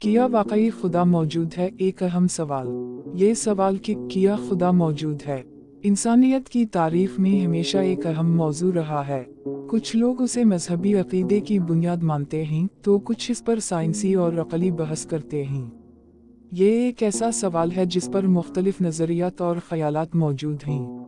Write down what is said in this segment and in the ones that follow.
क्या वाकई खुदा मौजूद है? एक अहम सवाल। ये सवाल कि क्या खुदा मौजूद है इंसानियत की तारीफ में हमेशा एक अहम मौजू रहा है। कुछ लोग उसे मजहबी अकीदे की बुनियाद मानते हैं तो कुछ इस पर साइंसी और अक़ली बहस करते हैं। ये एक ऐसा सवाल है जिस पर मुख्तलिफ नज़रियात और ख़यालात मौजूद हैं।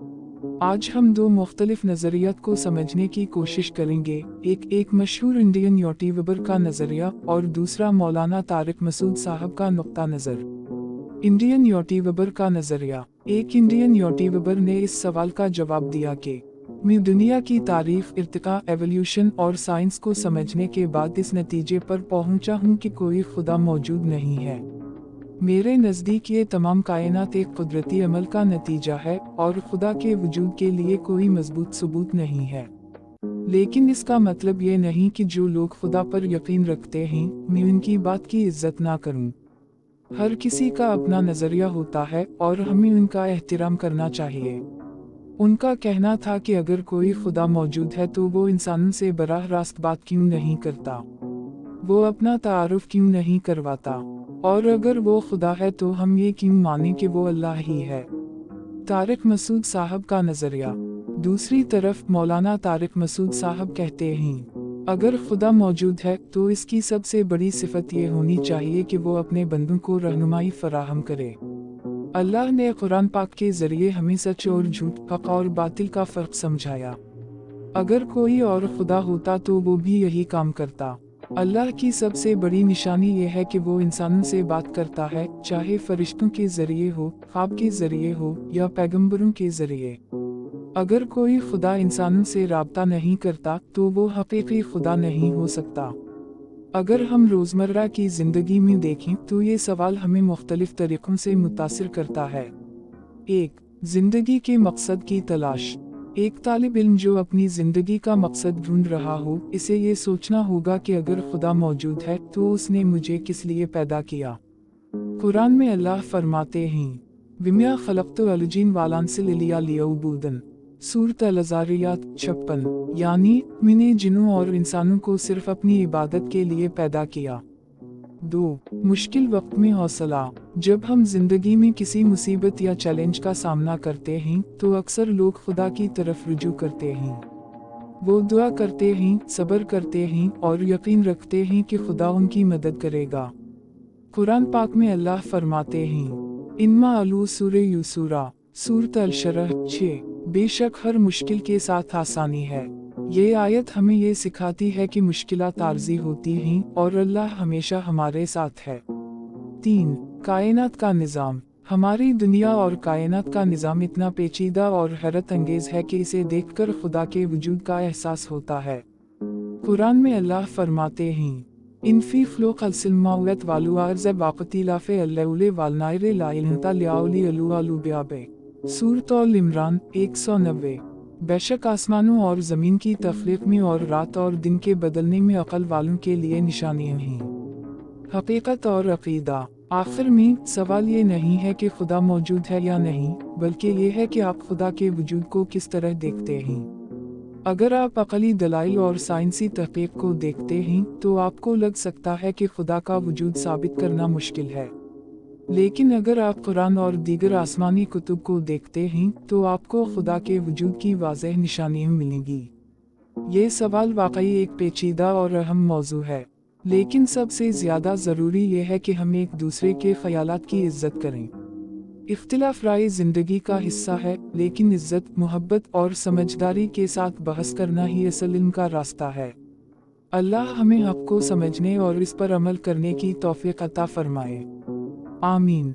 आज हम दो मुख्तलिफ नज़रियात को समझने की कोशिश करेंगे, एक मशहूर इंडियन यूट्यूबर का नज़रिया और दूसरा मौलाना तारिक मसूद साहब का नुक्ता नज़र। इंडियन यूट्यूबर का नज़रिया। एक इंडियन यूट्यूबर ने इस सवाल का जवाब दिया कि मैं दुनिया की तारीफ, इर्तिका, एवोल्यूशन और साइंस को समझने के बाद इस नतीजे पर पहुंचा हूं कि कोई खुदा मौजूद नहीं है। मेरे नज़दीक ये तमाम कायनात एक कुदरती अमल का नतीजा है और खुदा के वजूद के लिए कोई मजबूत सबूत नहीं है। लेकिन इसका मतलब ये नहीं कि जो लोग खुदा पर यकीन रखते हैं मैं उनकी बात की इज्जत ना करूं। हर किसी का अपना नज़रिया होता है और हमें उनका एहतराम करना चाहिए। उनका कहना था कि अगर कोई खुदा मौजूद है तो वो इंसानों से बराह रास्त बात क्यों नहीं करता, वो अपना तारुफ क्यों नहीं करवाता, और अगर वो खुदा है तो हम ये क्यों माने कि वो अल्लाह ही है। तारिक मसूद साहब का नज़रिया। दूसरी तरफ मौलाना तारिक मसूद साहब कहते हैं, अगर खुदा मौजूद है तो इसकी सबसे बड़ी सिफत ये होनी चाहिए कि वो अपने बंदों को रहनुमाई फराहम करे। अल्लाह ने कुरान पाक के जरिए हमें सच और झूठ, हक और बातिल का फ़र्क समझाया। अगर कोई और खुदा होता तो वो भी यही काम करता। अल्लाह की सबसे बड़ी निशानी ये है कि वो इंसानों से बात करता है, चाहे फरिश्तों के जरिए हो, ख्वाब के जरिए हो या पैगंबरों के जरिए। अगर कोई खुदा इंसानों से राब्ता नहीं करता तो वो हकीकी खुदा नहीं हो सकता। अगर हम रोज़मर्रा की ज़िंदगी में देखें तो ये सवाल हमें मुख्तलिफ तरीक़ों से मुतासिर करता है। 1. ज़िंदगी के मकसद की तलाश। एक तालिब इल्म जो अपनी ज़िंदगी का मकसद ढूंढ रहा हो, इसे ये सोचना होगा कि अगर खुदा मौजूद है तो उसने मुझे किस लिए पैदा किया। कुरान में अल्लाह फरमाते हैं, विमा खलक़्तु अलजिन वालांसिल इलिया लियअबूदन। सूरत अल-ज़ारियात 56, यानी मैंने जिन्नों और इंसानों को सिर्फ अपनी इबादत के लिए पैदा किया। 2. मुश्किल वक्त में हौसला। जब हम जिंदगी में किसी मुसीबत या चैलेंज का सामना करते हैं तो अक्सर लोग खुदा की तरफ रुजू करते हैं। वो दुआ करते हैं, सब्र करते हैं और यकीन रखते हैं कि खुदा उनकी मदद करेगा। कुरान पाक में अल्लाह फरमाते हैं, इन्मा अलू सूरे यूसूरा, सूरत अल-शरह 6, बेशक हर मुश्किल के साथ आसानी है। ये आयत हमें ये सिखाती है कि मुश्किलात आर्जी होती हैं और अल्लाह हमेशा हमारे साथ है। 3. कायनात का निज़ाम। हमारी दुनिया और कायनात का निज़ाम इतना पेचीदा और हैरत अंगेज है कि इसे देखकर खुदा के वजूद का एहसास होता है। कुरान में अल्लाह फरमाते हैं, इनफी फ्लो खलसिलमावत वालू अर्ज़ वाक़तिलाफ़े अल्लौले वालनाइरे लाइलता लियाउली अलू अलू ब्याबे। सूरत अल-इमरान 190। बेशक आसमानों और ज़मीन की तख्लीक में और रात और दिन के बदलने में अक़ल वालों के लिए निशानियाँ हैं। हकीकत और अक़ीदा। आखिर में सवाल ये नहीं है कि खुदा मौजूद है या नहीं, बल्कि ये है कि आप खुदा के वजूद को किस तरह देखते हैं। अगर आप अक़ली दलाइल और साइंसी तहक़ीक़ को देखते हैं तो आपको लग सकता है कि खुदा का वजूद साबित करना मुश्किल है। लेकिन अगर आप कुरान और दीगर आसमानी कुतुब को देखते हैं तो आपको खुदा के वजूद की वाज़ेह निशानियाँ मिलेंगी। ये सवाल वाकई एक पेचीदा और अहम मौजू है, लेकिन सबसे ज़्यादा ज़रूरी ये है कि हम एक दूसरे के ख़यालात की इज़्ज़त करें। इख्तिलाफ़ राय ज़िंदगी का हिस्सा है, लेकिन इज़्ज़त, मोहब्बत और समझदारी के साथ बहस करना ही असल इल्म का रास्ता है। अल्लाह हमें हक़ को समझने और इस पर अमल करने की तौफ़ीक़ अता फ़रमाए। आमीन।